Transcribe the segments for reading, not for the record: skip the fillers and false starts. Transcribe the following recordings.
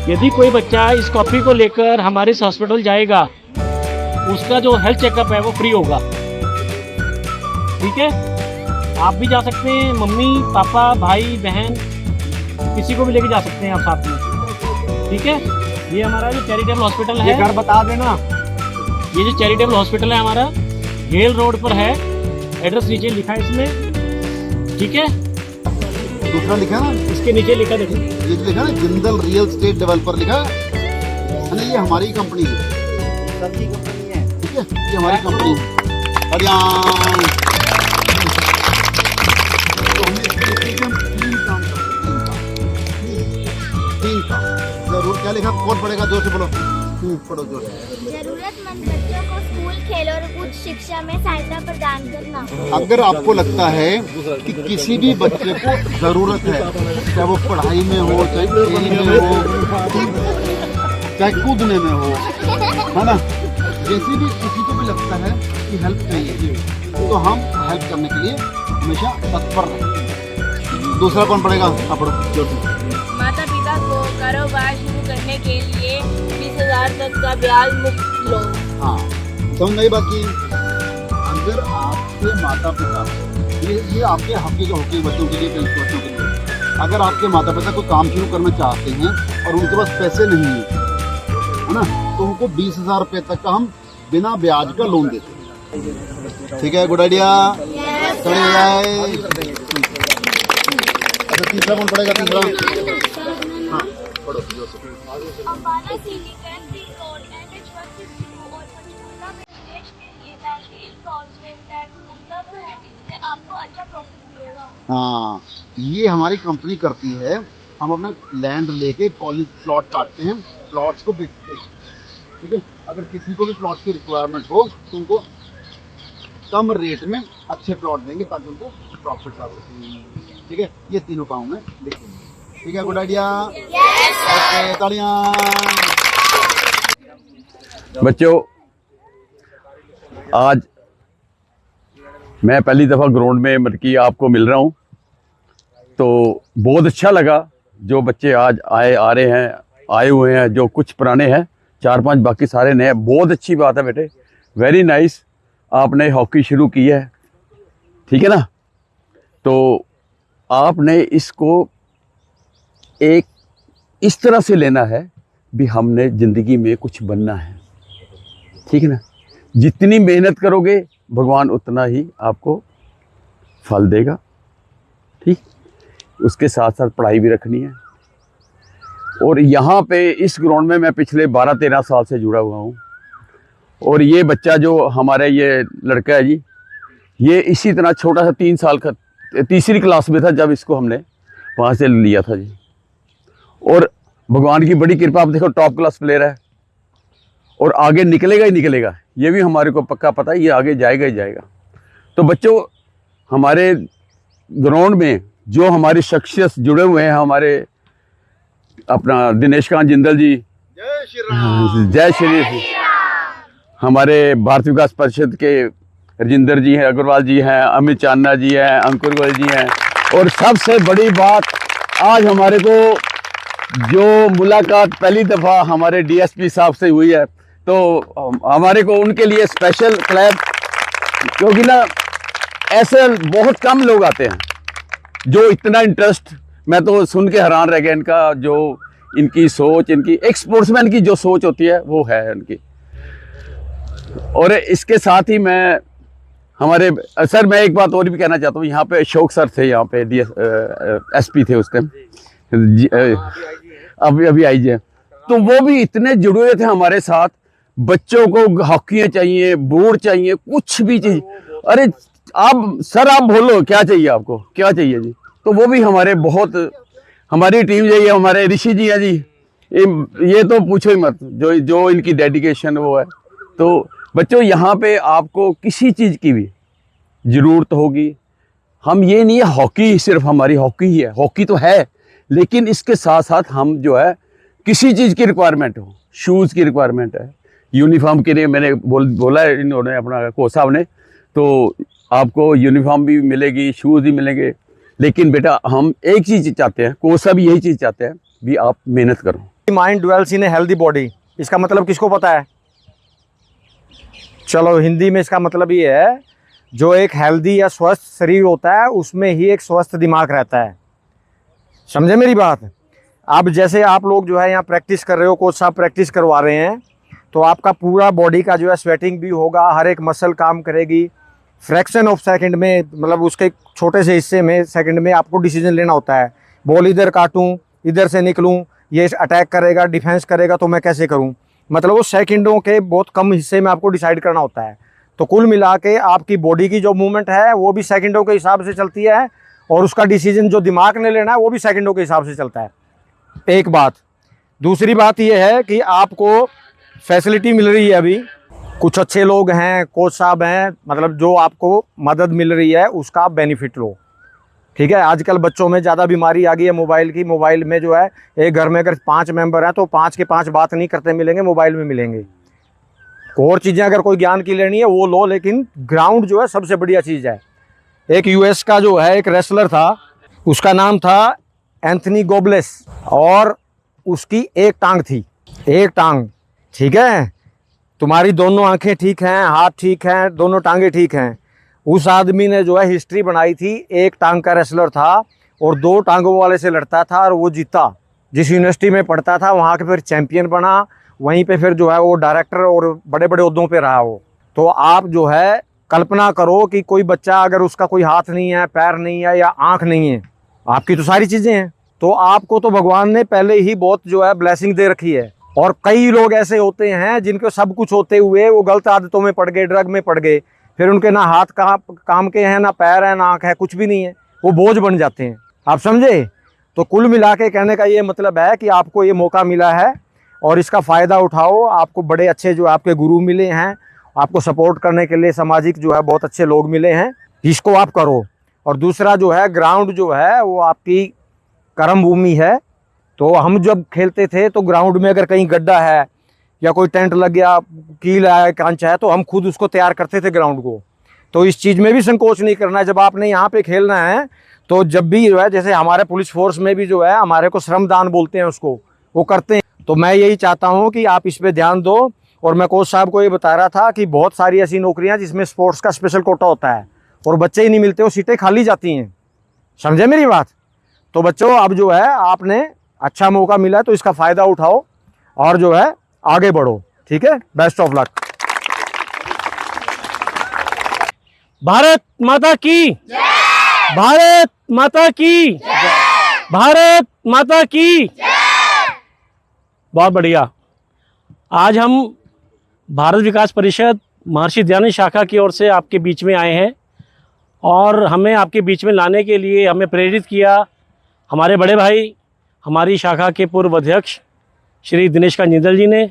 यदि कोई बच्चा इस कॉपी को लेकर हमारे इस हॉस्पिटल जाएगा, उसका जो हेल्थ चेकअप है वो फ्री होगा। ठीक है, आप भी जा सकते हैं, मम्मी पापा भाई बहन किसी को भी लेके जा सकते हैं आप साथ में। ठीक है, ये हमारा जो चैरिटेबल हॉस्पिटल है, घर बता देना। ये जो चैरिटेबल हॉस्पिटल है हमारा गेल रोड पर है, एड्रेस नीचे लिखा है इसमें। ठीक है, दूसरा लिखा ना, इसके नीचे लिखा देखो, ये लिखा ना जिंदल रियल एस्टेट डेवलपर लिखा है ना, ये हमारी कंपनी है, सबकी कंपनी है। ठीक है, ये हमारी कंपनी है। और यहाँ तो हमने तीन काम तीन काम जरूर। क्या लिखा, कौन पढ़ेगा, जोर से बोलो, पढ़ो जोर से। जरूरतमंद बच्चों को स्कूल, खेल और उच्च शिक्षा में सहायता प्रदान करना। अगर आपको लगता है कि किसी भी बच्चे को जरूरत है, चाहे वो पढ़ाई में हो, चाहे खेल में हो, चाहे कूदने में हो, है ना, जैसे भी किसी को भी लगता है कि हेल्प चाहिए, तो हम हेल्प करने के लिए हमेशा तत्पर रहें। दूसरा कौन पढ़ेगा, आप पढ़ो जोर से। माता पिता को कारोबार शुरू करने के लिए 20,000 तक का ब्याज मुक्त लोन। हाँ, समझ नहीं बात की। अगर आपके माता पिता, ये आपके हॉकी बच्चों के लिए, टेनिस बच्चों के लिए, अगर आपके माता पिता कोई काम शुरू करना चाहते हैं और उनके पास पैसे नहीं है ना, तो उनको 20,000 रुपये तक का हम बिना ब्याज का लोन देते हैं। ठीक है, गुड आइडिया। चलिए जाए। अच्छा, तीसरा कौन पढ़ेगा, तीसरा? हाँ, पढ़ो जोर से। हाँ, ये हमारी कंपनी करती है। हम अपना लैंड लेके कॉलेज प्लॉट काटते हैं, प्लॉट्स को बेचते हैं। ठीक है, अगर किसी को भी प्लॉट की रिक्वायरमेंट हो तो उनको कम रेट में अच्छे प्लॉट देंगे ताकि उनको प्रॉफिट आ सके। ठीक है, ये तीनों काम में देखेंगे। ठीक है, गुड आइडिया। ओके, तालियां। बच्चों, आज मैं पहली दफ़ा ग्राउंड में मतलब कि आपको मिल रहा हूँ, तो बहुत अच्छा लगा। जो बच्चे आज आए हुए हैं, जो कुछ पुराने हैं, 4-5 बाकी सारे नए, बहुत अच्छी बात है बेटे, वेरी नाइस। आपने हॉकी शुरू की है, ठीक है ना, तो आपने इसको एक इस तरह से लेना है भी हमने ज़िंदगी में कुछ बनना है, ठीक है ना। जितनी मेहनत करोगे भगवान उतना ही आपको फल देगा, ठीक। उसके साथ साथ पढ़ाई भी रखनी है। और यहाँ पे इस ग्राउंड में मैं पिछले 12-13 साल से जुड़ा हुआ हूँ। और ये बच्चा जो हमारे ये लड़का है जी, ये इसी तरह छोटा सा 3 साल का, तीसरी क्लास में था जब इसको हमने वहाँ से लिया था जी। और भगवान की बड़ी कृपा, आप देखो टॉप क्लास प्लेयर है और आगे निकलेगा ही निकलेगा, ये भी हमारे को पक्का पता है, ये आगे जाएगा ही जाएगा। तो बच्चों, हमारे ग्राउंड में जो हमारे शख्सियत जुड़े हुए हैं, हमारे अपना दिनेश कांत जिंदल जी, जय श्री राम, जय श्री, हमारे भारतीय विकास परिषद के राजेंद्र जी हैं, अग्रवाल जी हैं, अमित चांदना जी हैं, अंकुर गोयल जी हैं। और सबसे बड़ी बात, आज हमारे को जो मुलाकात पहली दफ़ा हमारे डीएसपी साहब से हुई है, तो हमारे को उनके लिए स्पेशल क्लैप, क्योंकि ना ऐसे बहुत कम लोग आते हैं जो इतना इंटरेस्ट, मैं तो सुन के हैरान रह गया इनका, जो इनकी सोच, इनकी एक स्पोर्ट्समैन की जो सोच होती है वो है इनकी। और इसके साथ ही मैं हमारे सर, मैं एक बात और भी कहना चाहता हूँ, यहाँ पे अशोक सर थे, यहाँ पे एसपी थे उस टाइम, अभी आईजी है, तो वो भी इतने जुड़े हुए थे हमारे साथ। बच्चों को हॉकियाँ चाहिए, बोर्ड चाहिए, कुछ भी चाहिए, अरे आप सर आप बोलो क्या चाहिए, आपको क्या चाहिए जी, तो वो भी हमारे बहुत, हमारी टीम जो है हमारे ऋषि जी हैं जी, ये तो पूछो ही मत, जो इनकी डेडिकेशन वो है। तो बच्चों यहाँ पे आपको किसी चीज़ की भी ज़रूरत होगी, हम ये नहीं है हॉकी सिर्फ हमारी हॉकी ही है, हॉकी तो है, लेकिन इसके साथ साथ हम जो है किसी चीज़ की रिक्वायरमेंट हो, शूज़ की रिक्वायरमेंट है, यूनिफॉर्म के लिए मैंने बोला है इन्होंने, अपना कोच साहब ने, तो आपको यूनिफॉर्म भी मिलेगी, शूज़ भी मिलेंगे। लेकिन बेटा हम एक चीज़ चाहते हैं, कोच साहब यही चीज़ चाहते हैं भी आप मेहनत करो। Mind dwells in a healthy body, इसका मतलब किसको पता है? चलो हिंदी में इसका मतलब ये है, जो एक हेल्दी या स्वस्थ शरीर होता है उसमें ही एक स्वस्थ दिमाग रहता है। समझे मेरी बात? अब जैसे आप लोग जो है यहाँ प्रैक्टिस कर रहे हो, कोच साहब प्रैक्टिस करवा रहे हैं, तो आपका पूरा बॉडी का जो है स्वेटिंग भी होगा, हर एक मसल काम करेगी। फ्रैक्शन ऑफ सेकंड में, मतलब उसके छोटे से हिस्से में, सेकंड में आपको डिसीजन लेना होता है। बॉल इधर काटूं, इधर से निकलूं, ये अटैक करेगा, डिफेंस करेगा, तो मैं कैसे करूं? मतलब वो सेकंडों के बहुत कम हिस्से में आपको डिसाइड करना होता है। तो कुल मिला के आपकी बॉडी की जो मूवमेंट है वो भी सेकंडों के हिसाब से चलती है, और उसका डिसीजन जो दिमाग ने लेना है वो भी सेकंडों के हिसाब से चलता है। एक बात। दूसरी बात ये है कि आपको फैसिलिटी मिल रही है, अभी कुछ अच्छे लोग हैं, कोच साहब हैं, मतलब जो आपको मदद मिल रही है उसका आप बेनिफिट लो। ठीक है, आजकल बच्चों में ज़्यादा बीमारी आ गई है मोबाइल की। मोबाइल में जो है, एक घर में अगर 5 मेंबर हैं तो 5 के 5 बात नहीं करते मिलेंगे, मोबाइल में मिलेंगे। और चीज़ें अगर कोई ज्ञान की लेनी है वो लो, लेकिन ग्राउंड जो है सबसे बढ़िया चीज़ है। एक यूएस का जो है एक रेसलर था, उसका नाम था एंथनी गोबलेस, और उसकी एक टांग थी, एक टांग। ठीक है, तुम्हारी दोनों आंखें ठीक हैं, हाथ ठीक हैं, दोनों टांगें ठीक हैं। उस आदमी ने जो है हिस्ट्री बनाई थी, एक टांग का रेसलर था और 2 टांगों वाले से लड़ता था और वो जीता। जिस यूनिवर्सिटी में पढ़ता था वहाँ के फिर चैंपियन बना, वहीं पे फिर जो है वो डायरेक्टर और बड़े बड़े ओहदों पे रहा वो। तो आप जो है कल्पना करो कि कोई बच्चा अगर उसका कोई हाथ नहीं है, पैर नहीं है या आँख नहीं है, आपकी तो सारी चीज़ें हैं, तो आपको तो भगवान ने पहले ही बहुत जो है ब्लेसिंग दे रखी है। और कई लोग ऐसे होते हैं जिनको सब कुछ होते हुए वो गलत आदतों में पड़ गए, ड्रग में पड़ गए, फिर उनके ना हाथ काम के हैं, ना पैर है, ना आँख है, कुछ भी नहीं है, वो बोझ बन जाते हैं। आप समझे? तो कुल मिला के कहने का ये मतलब है कि आपको ये मौका मिला है और इसका फ़ायदा उठाओ। आपको बड़े अच्छे जो आपके गुरु मिले हैं, आपको सपोर्ट करने के लिए सामाजिक जो है बहुत अच्छे लोग मिले हैं, इसको आप करो। और दूसरा जो है, ग्राउंड जो है वो आपकी कर्म भूमि है। तो हम जब खेलते थे तो ग्राउंड में अगर कहीं गड्ढा है या कोई टेंट लग गया, कील है, कांच है, तो हम खुद उसको तैयार करते थे ग्राउंड को। तो इस चीज़ में भी संकोच नहीं करना है। जब आपने यहाँ पे खेलना है तो जब भी जो है, जैसे हमारे पुलिस फोर्स में भी जो है हमारे को श्रमदान बोलते हैं उसको, वो करते हैं। तो मैं यही चाहता हूँ कि आप इस पर ध्यान दो। और मैं कोच साहब को ये बता रहा था कि बहुत सारी ऐसी नौकरियाँ जिसमें स्पोर्ट्स का स्पेशल कोटा होता है और बच्चे ही नहीं मिलते, वो सीटें खाली जाती हैं। समझे मेरी बात? तो बच्चों, अब जो है आपने अच्छा मौका मिला है तो इसका फ़ायदा उठाओ और जो है आगे बढ़ो। ठीक है, बेस्ट ऑफ लक। भारत माता की, भारत माता की, भारत माता की। बहुत बढ़िया। आज हम भारत विकास परिषद महर्षि दयानंद शाखा की ओर से आपके बीच में आए हैं और हमें आपके बीच में लाने के लिए हमें प्रेरित किया हमारे बड़े भाई, हमारी शाखा के पूर्व अध्यक्ष श्री दिनेश कांत जिंदल जी ने।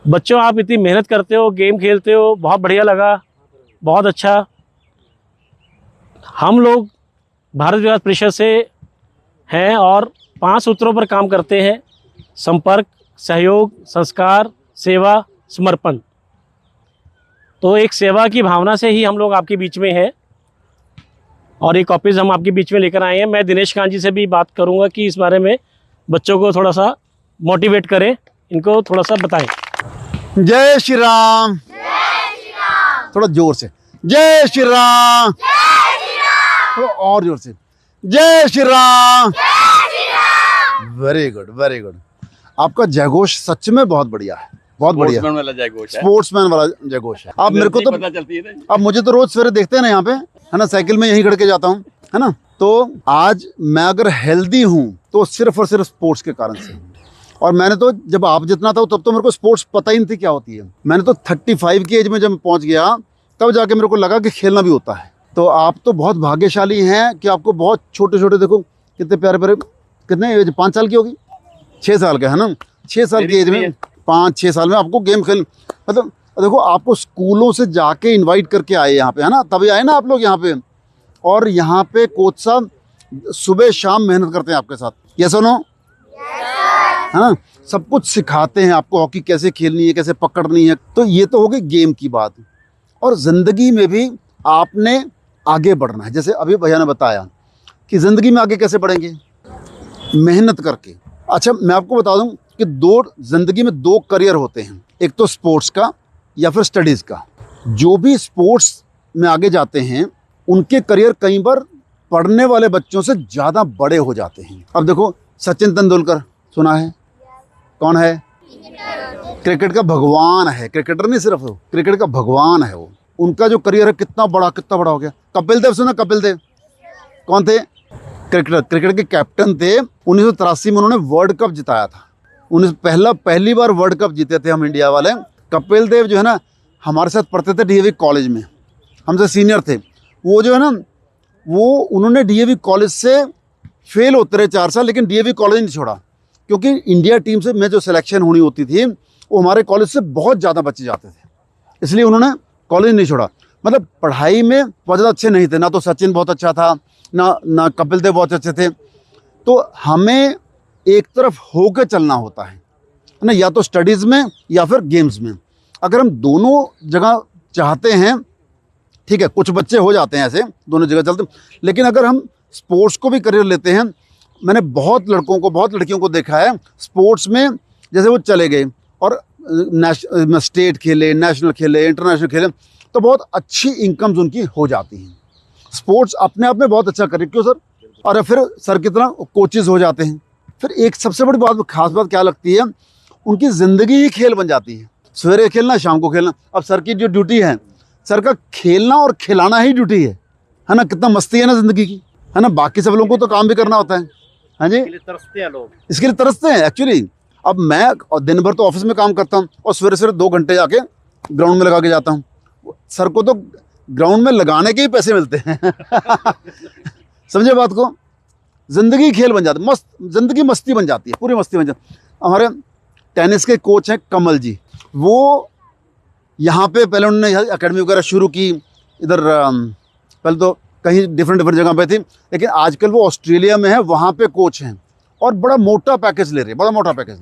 बच्चों, आप इतनी मेहनत करते हो, गेम खेलते हो, बहुत बढ़िया लगा, बहुत अच्छा। हम लोग भारत विकास परिषद से हैं और 5 सूत्रों पर काम करते हैं: संपर्क, सहयोग, संस्कार, सेवा, समर्पण। तो एक सेवा की भावना से ही हम लोग आपके बीच में हैं और ये कॉपीज़ हम आपके बीच में लेकर आए हैं। मैं दिनेश कांत जी से भी बात करूंगा कि इस बारे में बच्चों को थोड़ा सा मोटिवेट करें, इनको थोड़ा सा बताएं। जय श्री राम। थोड़ा जोर से जय श्री राम। थोड़ा और जोर से जय Shri Ram. Very good, very good. आपका जयघोष सच में बहुत बढ़िया है, बहुत बढ़िया। स्पोर्ट्समैन वाला जयघोष है, स्पोर्ट्समैन वाला जयघोष है। आप मेरे को तो पता चलती है ना। अब मुझे तो रोज सवेरे देखते हैं ना यहाँ पे, है ना, साइकिल में यहीं खड़ के जाता हूँ, है ना। तो आज मैं अगर हेल्दी हूँ तो सिर्फ और सिर्फ स्पोर्ट्स के कारण से। और मैंने तो जब आप जितना था तब तो मेरे को स्पोर्ट्स पता ही नहीं थी क्या होती है। मैंने तो 35 की एज में जब पहुँच गया तब जाके मेरे को लगा कि खेलना भी होता है। तो आप तो बहुत भाग्यशाली हैं कि आपको बहुत छोटे छोटे, देखो कितने प्यारे प्यारे, कितने एज, 5 साल की होगी, 6 साल का है ना, 6 साल की एज में 5-6 साल में आपको गेम खेल, मतलब देखो आपको स्कूलों से जाके इनवाइट करके आए यहाँ पे, है ना, तभी आए ना आप लोग यहाँ पे। और यहाँ पे कोच साहब सुबह शाम मेहनत करते हैं आपके साथ, ये सुनो, है ना, सब कुछ सिखाते हैं आपको, हॉकी कैसे खेलनी है, कैसे पकड़नी है। तो ये तो हो गई गेम की बात। और ज़िंदगी में भी आपने आगे बढ़ना है, जैसे अभी भैया ने बताया कि ज़िंदगी में आगे कैसे बढ़ेंगे, मेहनत करके। अच्छा मैं आपको बता दूं कि ज़िंदगी में 2 करियर होते हैं, एक तो स्पोर्ट्स का या फिर स्टडीज़ का। जो भी स्पोर्ट्स में आगे जाते हैं उनके करियर कई बार पढ़ने वाले बच्चों से ज़्यादा बड़े हो जाते हैं। अब देखो सचिन तेंदुलकर सुना है, कौन है, क्रिकेट का भगवान है, क्रिकेटर नहीं सिर्फ वो, क्रिकेट का भगवान है वो। उनका जो करियर है कितना बड़ा हो गया। कपिल देव सुना, कपिल देव कौन थे, क्रिकेट के कैप्टन थे। 1983 में उन्होंने वर्ल्ड कप जिताया था। पहली बार वर्ल्ड कप जीते थे हम इंडिया वाले। कपिल देव जो है ना हमारे साथ पढ़ते थे डीएवी कॉलेज में, हमसे सीनियर थे। वो जो है ना उन्होंने डीएवी कॉलेज से फेल होते रहे 4 साल, लेकिन डीएवी कॉलेज नहीं छोड़ा, क्योंकि इंडिया टीम से में जो सिलेक्शन होनी होती थी वो हमारे कॉलेज से बहुत ज़्यादा बच्चे जाते थे, इसलिए उन्होंने कॉलेज नहीं छोड़ा। मतलब पढ़ाई में बहुत ज़्यादा अच्छे नहीं थे, ना तो सचिन बहुत अच्छा था, ना कपिल देव बहुत अच्छे थे। तो हमें एक तरफ होकर चलना होता है ना, या तो स्टडीज़ में या फिर गेम्स में। अगर हम दोनों जगह चाहते हैं, ठीक है, कुछ बच्चे हो जाते हैं ऐसे दोनों जगह चलते, लेकिन अगर हम स्पोर्ट्स को भी करियर लेते हैं, मैंने बहुत लड़कों को बहुत लड़कियों को देखा है स्पोर्ट्स में, जैसे वो चले गए और स्टेट खेले, नेशनल खेले, इंटरनेशनल खेले, तो बहुत अच्छी इनकम्स उनकी हो जाती हैं। स्पोर्ट्स अपने आप में बहुत अच्छा करियर, क्यों सर, और फिर सर की तरह कोचेस हो जाते हैं। फिर एक सबसे बड़ी बात, खास बात क्या लगती है, उनकी ज़िंदगी ही खेल बन जाती है। सवेरे खेलना, शाम को खेलना। अब सर की जो ड्यूटी है, सर का खेलना और खिलाना ही ड्यूटी है ना। कितना मस्ती है ना ज़िंदगी की, है ना। बाकी सब लोगों को तो काम भी करना होता है, हाँ जी, तरसते हैं लोग, इसके लिए तरसते हैं एक्चुअली। अब मैं दिन भर तो ऑफिस में काम करता हूँ और सवेरे 2 घंटे जाके ग्राउंड में लगा के जाता हूँ। सर को तो ग्राउंड में लगाने के ही पैसे मिलते हैं समझे बात को। ज़िंदगी खेल बन जाती है, मस्त ज़िंदगी मस्ती बन जाती है, पूरी मस्ती बन जाती है। हमारे टेनिस के कोच हैं कमल जी, वो यहाँ पे पहले उन्होंने एकेडमी वगैरह शुरू की इधर, पहले तो कहीं डिफरेंट जगह पे थी, लेकिन आजकल वो ऑस्ट्रेलिया में है, वहाँ पे कोच हैं और बड़ा मोटा पैकेज ले रहे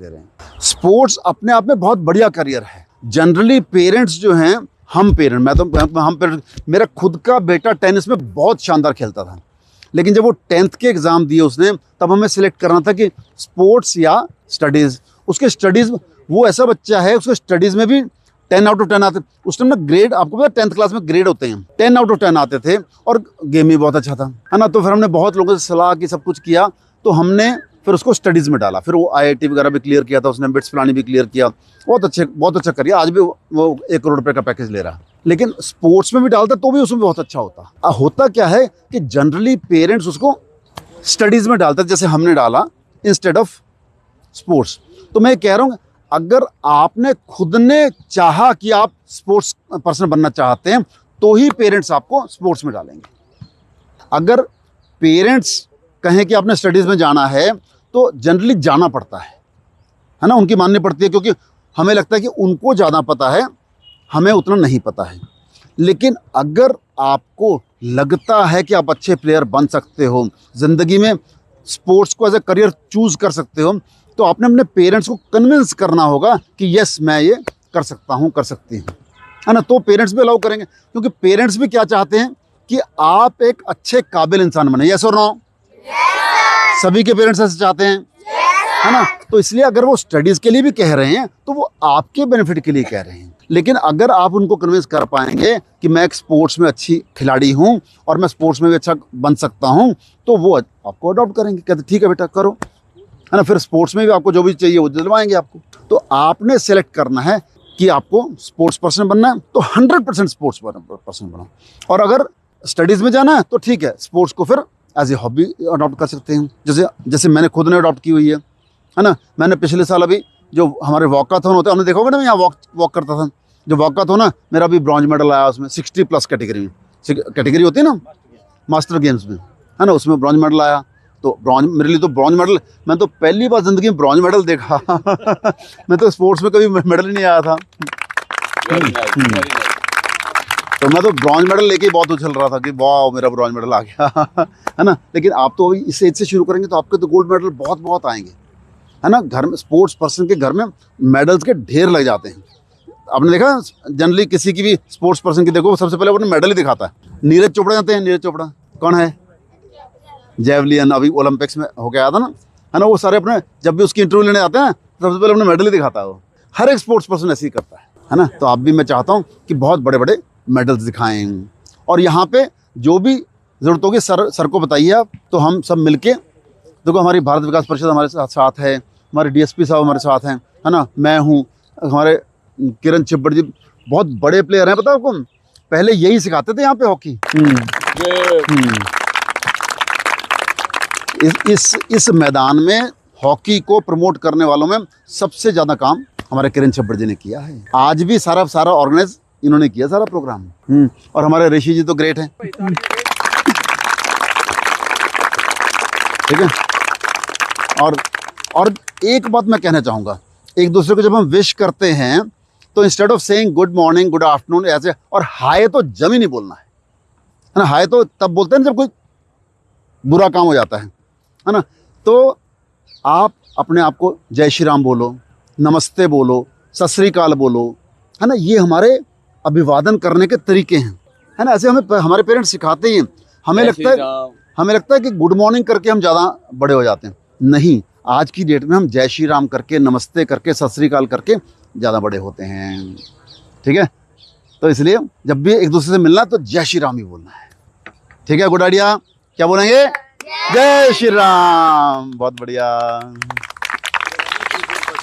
हैं। स्पोर्ट्स अपने आप में बहुत बढ़िया करियर है। जनरली पेरेंट्स जो हैं, हम पेरेंट, मेरा खुद का बेटा टेनिस में बहुत शानदार खेलता था, लेकिन जब वो 10th के एग्ज़ाम दिए उसने, तब हमें सिलेक्ट करना था कि स्पोर्ट्स या स्टडीज़। उसके स्टडीज़, वो ऐसा बच्चा है, उसके स्टडीज़ में भी 10 आउट ऑफ 10 आते। उस टाइम ना ग्रेड, आपको पता 10th क्लास में ग्रेड होते हैं, 10 आउट ऑफ 10 आते थे, और गेम भी बहुत अच्छा था, है ना। तो फिर हमने बहुत लोगों से सलाह की, सब कुछ किया, तो हमने फिर उसको स्टडीज़ में डाला। फिर वो IIT वगैरह भी क्लियर किया था उसने, बिट्स पिलानी भी क्लियर किया, बहुत अच्छा करिए। आज भी वो 1 करोड़ रुपये का पैकेज ले रहा है। लेकिन स्पोर्ट्स में भी डालता तो भी उसमें बहुत अच्छा होता। होता क्या है कि जनरली पेरेंट्स उसको स्टडीज़ में डालते, जैसे हमने डाला, इंस्टेड ऑफ स्पोर्ट्स। तो मैं कह रहा हूँ, अगर आपने खुद ने चाहा कि आप स्पोर्ट्स पर्सन बनना चाहते हैं, तो ही पेरेंट्स आपको स्पोर्ट्स में डालेंगे। अगर पेरेंट्स कहें कि आपने स्टडीज़ में जाना है, तो जनरली जाना पड़ता है ना, उनकी माननी पड़ती है, क्योंकि हमें लगता है कि उनको ज़्यादा पता है, हमें उतना नहीं पता है। लेकिन अगर आपको लगता है कि आप अच्छे प्लेयर बन सकते हो, ज़िंदगी में स्पोर्ट्स को एज ए करियर चूज़ कर सकते हो, तो आपने अपने पेरेंट्स को कन्विंस करना होगा कि यस मैं ये कर सकता हूँ, कर सकती हूँ, है ना। तो पेरेंट्स भी अलाउ करेंगे, क्योंकि पेरेंट्स भी क्या चाहते हैं कि आप एक अच्छे काबिल इंसान बने। यस और नो? सभी के पेरेंट्स ऐसे चाहते हैं, है ना। तो इसलिए अगर वो स्टडीज़ के लिए भी कह रहे हैं, तो वो आपके बेनिफिट के लिए कह रहे हैं। लेकिन अगर आप उनको कन्विंस कर पाएंगे कि मैं एक स्पोर्ट्स में अच्छी खिलाड़ी हूँ और मैं स्पोर्ट्स में भी अच्छा बन सकता हूँ, तो वो आपको अडॉप्ट करेंगे, कहते ठीक है बेटा करो, है ना। फिर स्पोर्ट्स में भी आपको जो भी चाहिए वो दिलवाएंगे आपको। तो आपने सेलेक्ट करना है कि आपको स्पोर्ट्स पर्सन बनना है, तो 100% स्पोर्ट्स पर्सन बनो। और अगर स्टडीज़ में जाना है, तो ठीक है, स्पोर्ट्स को फिर एज ए हॉबी अडॉप्ट कर सकते हैं, जैसे मैंने खुद ने अडॉप्ट की हुई है ना। मैंने पिछले साल अभी जो हमारे वॉकाथॉन होते हैं, हमने देखा होगा ना, मैं यहाँ वॉक करता था, जो वॉकाथॉन ना, मेरा अभी ब्रॉन्ज मेडल आया उसमें, 60+ कैटेगरी में, कैटेगरी होती है ना मास्टर गेम्स में, है ना, उसमें ब्रॉन्ज मेडल आया। तो ब्रॉन्ज, मेरे लिए तो ब्रॉन्ज मेडल, मैं तो पहली बार ज़िंदगी में ब्रॉन्ज मेडल देखा। मैं तो स्पोर्ट्स में कभी मेडल ही नहीं आया था। तो मैं तो ब्रॉन्ज मेडल लेके ही बहुत उछल रहा था कि वाह मेरा ब्रॉन्ज मेडल आ गया। है ना। लेकिन आप तो अभी इस एज से शुरू करेंगे तो आपके तो गोल्ड मेडल बहुत बहुत आएंगे, है ना। घर में स्पोर्ट्स पर्सन के घर में मेडल्स के ढेर लग जाते हैं। आपने देखा जनरली किसी की भी स्पोर्ट्स पर्सन की देखो, सबसे पहले अपने मेडल ही दिखाता है। नीरज चोपड़ा जानते हैं? नीरज चोपड़ा कौन है? जेवलिन अभी ओलंपिक्स में होके आया था ना, है ना। वो सारे अपने जब भी उसकी इंटरव्यू लेने आते हैं सबसे पहले अपने मेडल ही दिखाता है वो। हर एक स्पोर्ट्स पर्सन ऐसे ही करता है ना। तो आप भी, मैं चाहता हूँ कि बहुत बड़े बड़े मेडल्स दिखाएं। और यहाँ पे जो भी ज़रूरत होगी सर को बताइए आप, तो हम सब मिलके, देखो हमारी भारत विकास परिषद हमारे साथ है, हमारे डीएसपी साहब हमारे साथ हैं, है ना। मैं हूँ, हमारे किरण छिब्बड़ जी बहुत बड़े प्लेयर हैं, पता है आपको। पहले यही सिखाते थे यहाँ पे हॉकी। इस मैदान में हॉकी को प्रमोट करने वालों में सबसे ज़्यादा काम हमारे किरण छिब्बड़ जी ने किया है। आज भी सारा ऑर्गेनाइज इन्होंने किया, सारा प्रोग्राम। और हमारे ऋषि जी तो ग्रेट हैं, ठीक है। और एक बात मैं कहना चाहूँगा, एक दूसरे को जब हम विश करते हैं तो instead of saying good morning, good afternoon ऐसे, और हाय तो जम ही नहीं बोलना है ना। हाय तो तब बोलते हैं जब कोई बुरा काम हो जाता है ना। तो आप अपने आप को जय श्री राम बोलो, नमस्ते बोलो, सत श्री अकाल बोलो, है ना। ये हमारे अभिवादन करने के तरीके हैं, है ना। ऐसे हमें हमारे पेरेंट्स सिखाते ही हैं। हमें लगता है कि गुड मॉर्निंग करके हम ज़्यादा बड़े हो जाते हैं। नहीं, आज की डेट में हम जय श्री राम करके, नमस्ते करके, सत श्री अकाल करके ज़्यादा बड़े होते हैं, ठीक है। तो इसलिए जब भी एक दूसरे से मिलना तो जय श्री राम ही बोलना है, ठीक है। Good idea. क्या बोलेंगे? जय श्री राम। बहुत बढ़िया।